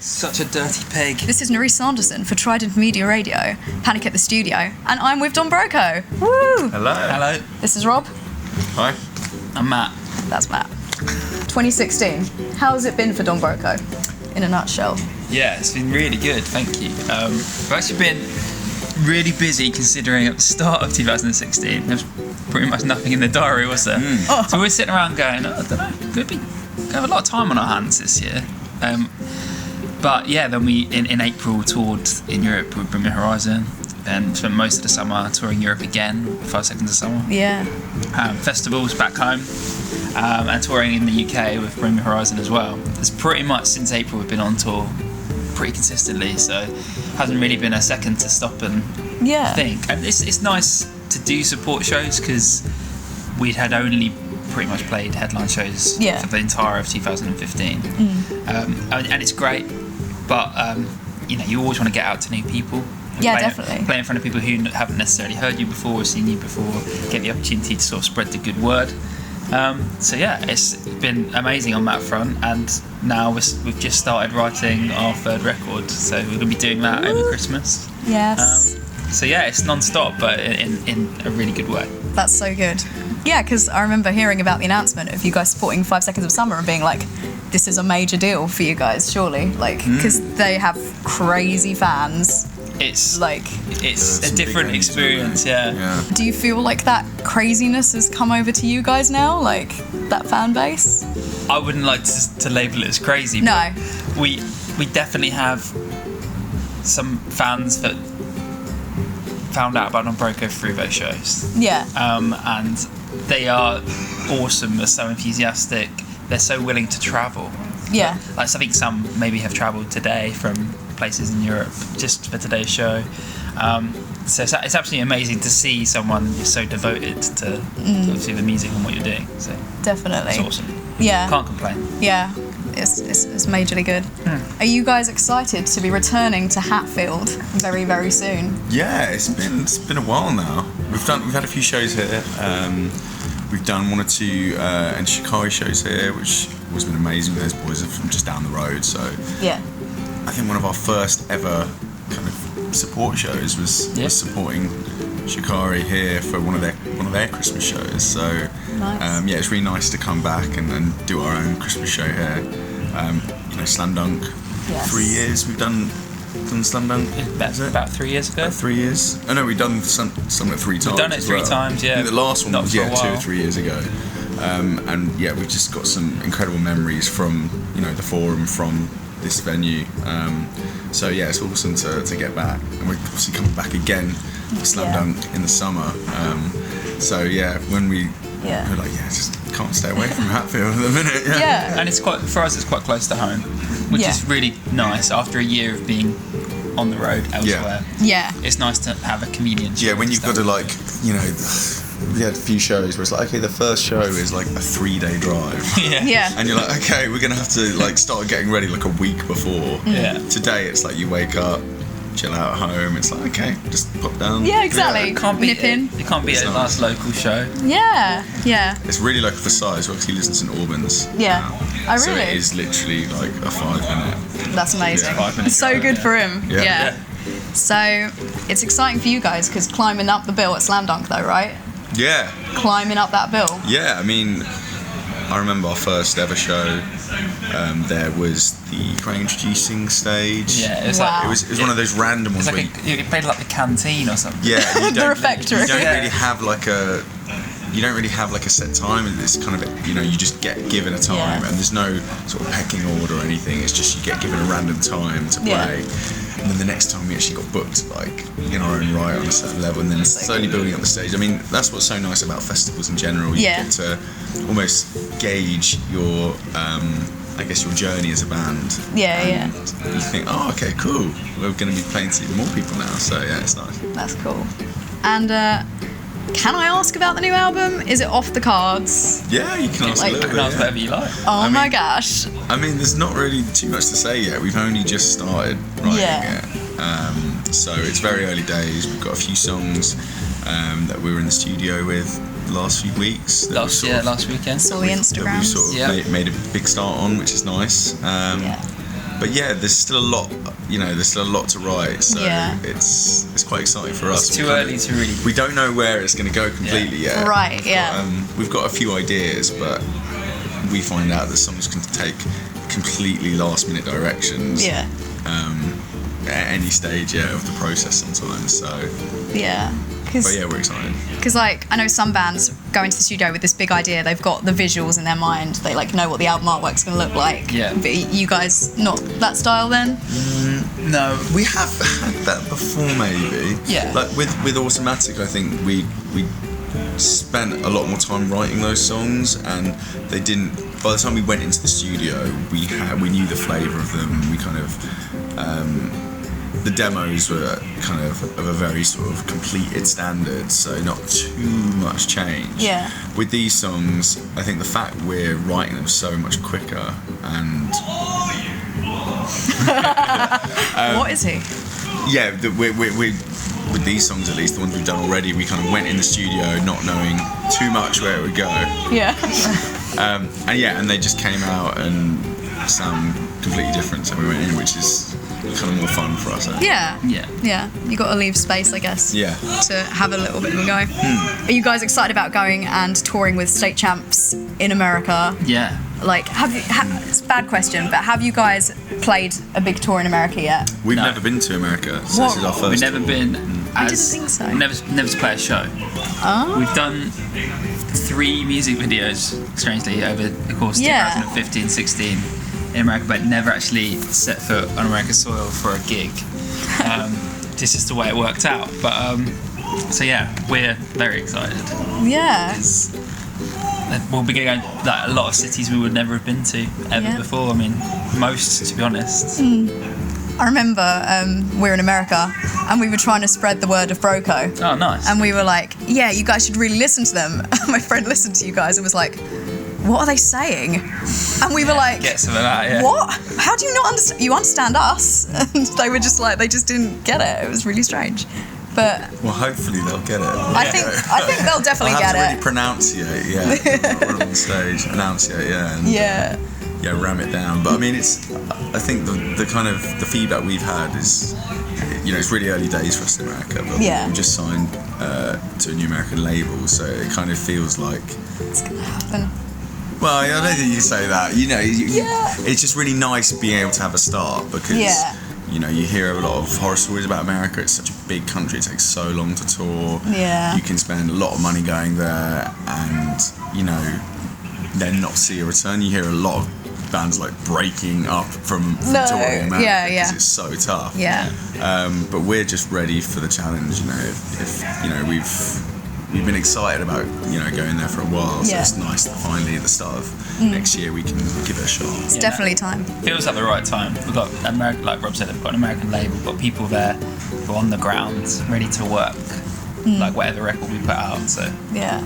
Such a dirty pig. This is Nariece Sanderson for Trident Media Radio, Panic at the Studio, and I'm with Don Broco. Woo! Hello. Hello. This is Rob. Hi. I'm Matt. That's Matt. 2016. How has it been for Don Broco, in a nutshell? Yeah, it's been really good, thank you. We've actually been really busy considering at the start of 2016, there was pretty much nothing in the diary, was there? Oh. So we're sitting around going, I don't know, we have a lot of time on our hands this year. But yeah, then we, in April, toured in Europe with Bring Me Horizon, and spent most of the summer touring Europe again, 5 Seconds of Summer. Yeah. Festivals back home, and touring in the UK with Bring Me Horizon as well. It's pretty much since April we've been on tour pretty consistently, so hasn't really been a second to stop and think. And it's nice to do support shows because we had only pretty much played headline shows for the entire of 2015, and it's great, but you always want to get out to new people. Definitely. Play in front of people who haven't necessarily heard you before or seen you before, get the opportunity to sort of spread the good word. So yeah, it's been amazing on that front, and now we've just started writing our third record, so we're going to be doing that over Christmas. Yes. So yeah, it's non-stop, but in a really good way. That's so good. Yeah, because I remember hearing about the announcement of you guys supporting 5 Seconds of Summer and being like, this is a major deal for you guys, surely. Like, because they have crazy fans. It's It's a different experience, yeah. Do you feel like that craziness has come over to you guys now? Like, that fan base? I wouldn't like to label it as crazy, No. but we definitely have some fans that found out about Don Broco through those shows. Yeah. And they are awesome, they're so enthusiastic, they're so willing to travel. Yeah. Like, I think some maybe have travelled today from places in Europe just for today's show. So it's absolutely amazing to see someone so devoted to obviously the music and what you're doing. So Definitely. it's awesome. Yeah. Can't complain. Yeah. It's majorly good. Are you guys excited to be returning to Hatfield very, very soon? Yeah, it's been a while now. We've had a few shows here. We've done 1 or 2 and Shikari shows here, which has been amazing. Those boys are from just down the road. So Yeah. I think one of our first ever kind of support shows was supporting Shikari here for one of their Christmas shows. So Nice. it's really nice to come back and do our own Christmas show here. Slam Dunk. Yes. 3 years we've done Slam Dunk. About 3 years ago. About 3 years. Oh no, we've done Slam Dunk 3 times. We've done it as 3 well. times, yeah. I think the last one Not was for a 2 while. or 3 years ago. We've just got some incredible memories from the forum, from this venue. So yeah, it's awesome to get back, and we're obviously coming back again for Slam Dunk in the summer. So yeah, when we're like, just can't stay away from Hatfield at the minute. Yeah. And it's quite close to home, which is really nice after a year of being on the road elsewhere. Yeah. It's nice to have a convenience. Yeah, when you've got to we had a few shows where it's like, okay, the first show is like a 3-day drive. Yeah. And you're like, okay, we're gonna have to start getting ready like a week before. Yeah. Today it's like you wake up, chill out at home. It's like, okay, just pop down. Yeah, exactly. It can't be Nip in. It can't be a last local show. Yeah. Yeah. It's really local for size. Well, he lives in St Albans. Yeah. Oh, So really? it is literally like a 5-minute. That's amazing. Yeah, 5 minutes So drive, good yeah. for him. Yeah. So it's exciting for you guys because climbing up the bill at Slam Dunk though, right? Yeah. Climbing up that bill. Yeah. I mean, I remember our first ever show. There was the crane introducing stage. Yeah, it's Wow. It was one of those random ones. It's like you played like the canteen or something. Yeah, you The don't, refectory. you don't Yeah. really have like a set time. It's kind of you just get given a time, Yeah. and there's no sort of pecking order or anything. It's just you get given a random time to play, Yeah. and then the next time we actually got booked like in our own right on a certain level, and then slowly building up the stage. I mean, that's what's so nice about festivals in general. You Yeah. get to almost gauge your your journey as a band. Yeah, and you think, oh, okay, cool. We're going to be playing to more people now, so yeah, it's nice. That's cool. And can I ask about the new album? Is it off the cards? Yeah, you can ask a You little can bit. ask whatever you like. Oh my mean- gosh. I mean, there's not really too much to say yet. We've only just started writing Yeah. it. So it's very early days. We've got a few songs that we were in the studio with the last few weeks. Last weekend. Saw the That we Instagrams. sort of Yeah. made a big start on, which is nice. But yeah, there's still a lot, there's still a lot to write. So it's quite exciting for us. It's too early to really. We don't know where it's going to go completely yet. Right. We've got a few ideas, but we find out that songs can take completely last-minute directions. Yeah. At any stage, of the process sometimes. So. Yeah. But yeah, we're excited. Because I know some bands go into the studio with this big idea. They've got the visuals in their mind. They know what the album artwork's going to look like. Yeah. But you guys not that style then? No, we have had that before maybe. Yeah. Like with Automatic, I think we spent a lot more time writing those songs, and they didn't. By the time we went into the studio, we knew the flavour of them. We kind of. The demos were kind of a very sort of completed standard, so not too much change. Yeah. With these songs, I think the fact we're writing them so much quicker and... What is he? Yeah, we with these songs at least, the ones we've done already, we kind of went in the studio not knowing too much where it would go. Yeah. And they just came out and sound completely different, so we went in, which is kind of more fun for us. Yeah. Yeah. You got to leave space, I guess. Yeah. To have a little bit of a go. Are you guys excited about going and touring with state champs in America? Yeah. Like, it's a bad question, but have you guys played a big tour in America yet? We've No. never been to America, so What? this is our first. We've never been. I didn't think so. Never to play a show. Oh. We've done 3 music videos, strangely, over the course of 2015-16 in America, but never actually set foot on American soil for a gig. This is the way it worked out. But so yeah, we're very excited. Yeah. We'll be going a lot of cities we would never have been to ever before. I mean, most, to be honest. I remember we were in America and we were trying to spread the word of Broco. Oh, nice. And we were like, yeah, you guys should really listen to them. My friend listened to you guys and was like, what are they saying? And we were like, get some of that, yeah. What? How do you not understand? You understand us? And they were just like, they just didn't get it. It was really strange. But well, hopefully they'll get it. I think they'll definitely I'll have get to it. really pronunciate, we're on stage, enunciate, and, ram it down. But I mean, I think the kind of the feedback we've had is, it's really early days for us in America, but we just signed to a new American label, so it kind of feels like it's gonna happen. Well, I don't think you can say that. It's just really nice being able to have a start because. You hear a lot of horror stories about America. It's such a big country. It takes so long to tour. Yeah. You can spend a lot of money going there and, then not see a return. You hear a lot of bands like breaking up from touring in America because it's so tough. Yeah. But we're just ready for the challenge, If we've been excited about, going there for a while. So it's nice that finally at the start of next year we can give it a shot. It's definitely time. Feels like the right time. We've got American, like Rob said, we've got an American label. We've got people there who are on the ground, ready to work, like whatever record we put out. So yeah.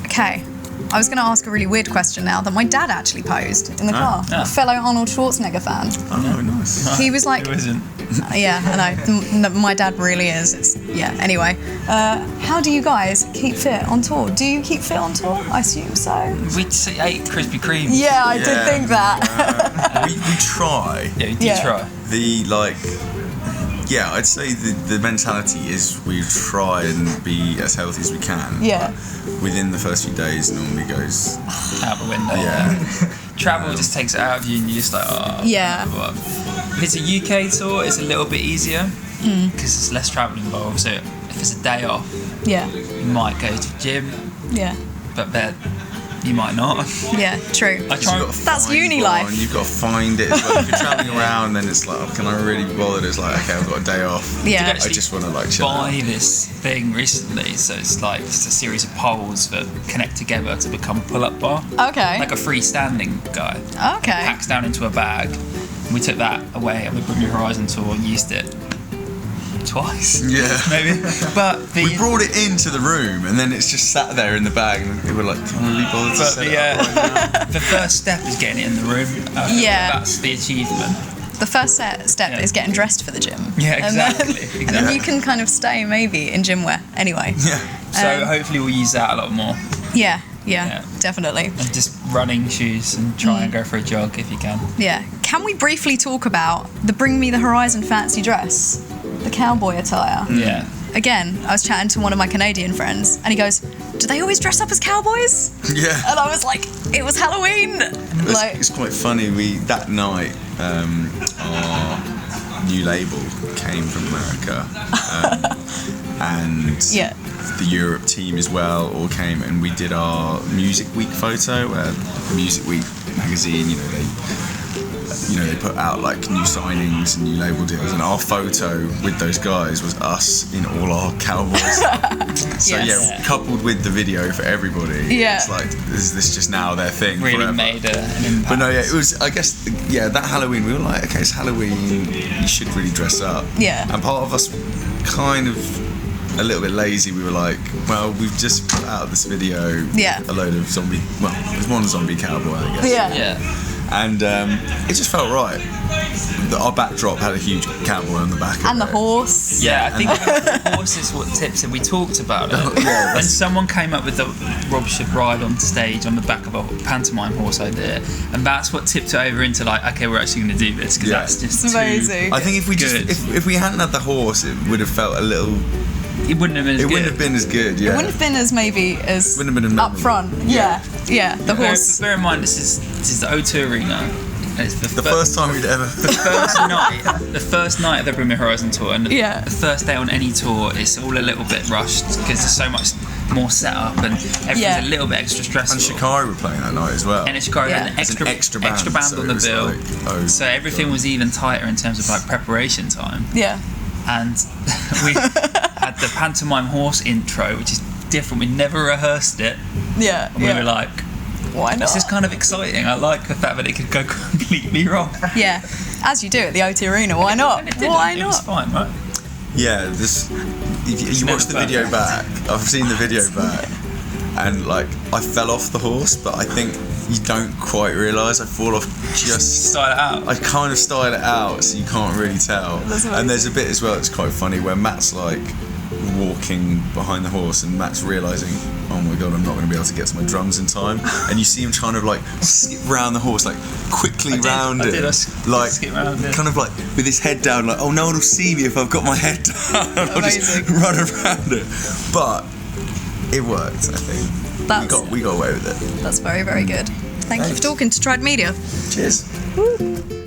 Okay. I was going to ask a really weird question now that my dad actually posed in the car. A fellow Arnold Schwarzenegger fan. Oh, nice. He was like... Who isn't? Yeah, I know. My dad really is. Anyway. How do you guys keep fit on tour? Do you keep fit on tour? I assume so. We ate Krispy Kreme. Yeah, I did think that. We try. Yeah, we do try. I'd say the mentality is we try and be as healthy as we can. Yeah. Within the first few days, normally goes out the window. Yeah. Travel just takes it out of you, and you're just like, oh. Yeah. If it's a UK tour, it's a little bit easier because there's less travel involved. So if it's a day off, you might go to the gym. Yeah. But then you might not. Yeah, true. That's uni life. You've got to find it as well. If you're travelling around, then it's like, can I really be bothered? It's like, okay, I've got a day off. Yeah. I just want to chill out. Buy this thing recently, so it's like just a series of poles that connect together to become a pull-up bar. Okay. Like a freestanding guy. Okay. Packs down into a bag. We took that away on the Bring Me Horizon tour and used it twice. Yeah. Maybe. But we brought it into the room and then it's just sat there in the bag and we were like, can we really bother to set it up right now? The first step is getting it in the room. That's the achievement. The first step is getting dressed for the gym. Yeah, exactly. And then you can kind of stay maybe in gym wear anyway. Yeah. So hopefully we'll use that a lot more. Yeah. Yeah, definitely. And just running shoes and try and go for a jog if you can. Yeah. Can we briefly talk about the Bring Me the Horizon fancy dress? The cowboy attire. Yeah. Again, I was chatting to one of my Canadian friends and he goes, do they always dress up as cowboys? Yeah. And I was like, it was Halloween. It's quite funny. That night, our new label came from America, and the Europe team as well all came, and we did our Music Week photo where Music Week magazine, they put out like new signings and new label deals, and our photo with those guys was us in all our cowboy stuff. So coupled with the video for everybody, it's like is this just now their thing? Really forever? Made an impact. But no, it was. I guess that Halloween we were like, okay, it's Halloween, you should really dress up. Yeah. And part of us kind of a little bit lazy. We were like, well, we've just put out this video. Yeah. A load of zombie. Well, there's one zombie cowboy, I guess. Yeah. And it just felt right. Our backdrop had a huge cowboy on the back And of the horse. Yeah, I think the horse is what tips it. We talked about it. When someone came up with the Rob should ride on stage on the back of a pantomime horse idea, and that's what tipped it over into like, okay, we're actually going to do this because that's just it's amazing. I think if we if we hadn't had the horse, it would have felt a little. It wouldn't have been as good. It wouldn't have been as good. Yeah. It wouldn't have been as Wouldn't have been up front. Yeah. The horse. Bear in mind, this is the O2 Arena. And it's the first time we'd ever. The first night of the Bring Me Horizon tour, and the first day on any tour, it's all a little bit rushed because there's so much more setup and everything's a little bit extra stressful. And Shikari were playing that night as well. And Shikari had an extra band so on the bill, so everything was even tighter in terms of like preparation time. Yeah. And we had the pantomime horse intro, which is different. We never rehearsed it. Yeah. And we were like, why not? This is kind of exciting. I like the fact that it could go completely wrong. Yeah, as you do at the O2 Arena. Why not? Why not? It was fine, right? Yeah, you watch the video back. I've seen the video back, and like I fell off the horse, but I think you don't quite realise I fall off just. Style it out. I kind of style it out, so you can't really tell. And there's a bit as well that's quite funny where Matt's like walking behind the horse, and Matt's realising, oh my god, I'm not going to be able to get to my drums in time. And you see him trying to like skip round the horse, like quickly round it, like skip round it, kind of like with his head down, like, oh, no one will see me if I've got my head down. I'll just run around it. But it worked, I think. We got away with it. That's very, very good. Thank you for talking to Tried Media. Cheers. Woo.